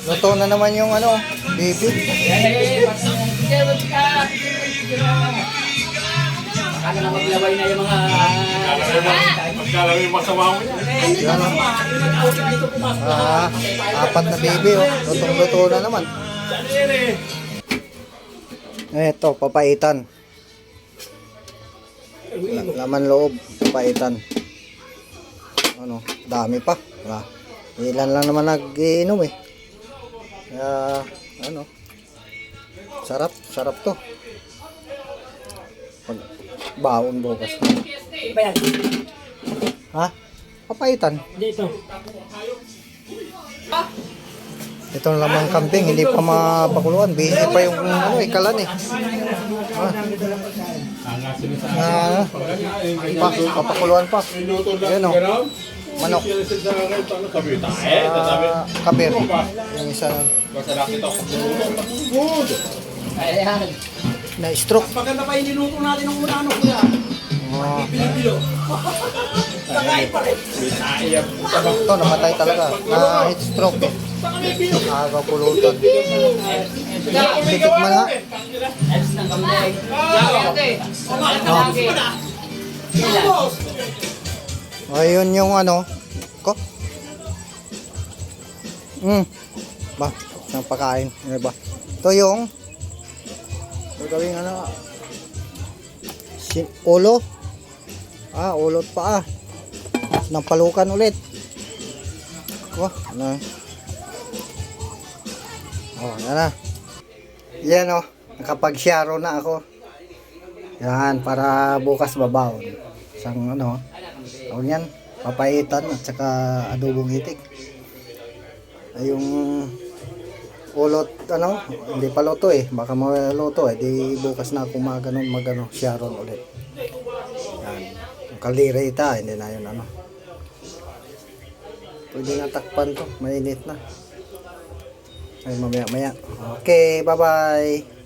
Luto na naman yung ano, baby. Baka na maglaway na yung mga... Magkalawin yung masama mo yan. Yan, apat na baby, oh. Lutong-luto na naman. Ito, papaitan. Laman loob, papaitan. Ano, dami pa. Ilan lang naman nag-iinom eh. Kaya, ano, sarap to. Pag baon bukas. Ha? Papaitan. Dito. Itong lamang kambing, hindi pa mapakuluan. Busy pa yung ano, ikalan eh. Papakuluan pa. Ayan o. Manok. Kabir. Yung isa Ayan. na-stroke. Maganda pa yung niluto natin ng una, ano kuya? Bilo-bilo. Kakain pa rin. Ito, namatay talaga. Na-heat stroke. Agaw pulutan. Titikman nga. Ayos ng kambing. Okay. Ayun yung ano. Ko. Ba, ng pagkain. Ano ba? Ito yung gagawin ano. Ulo. Ulot pa ng palukan ulit. Ano. Yan na. Yan nakapag-sharo na ako. Yan, para bukas babaon. Isang ano, yan, papaitan at saka adobong itik. Ay yung ulot, hindi pa luto eh. Baka maluto eh. Di bukas na ako magano, sharon ulit. Yan. Yung kalirita, hindi na yun Pwede na takpan to. Mainit na. Ay, mamaya. Okay, bye-bye.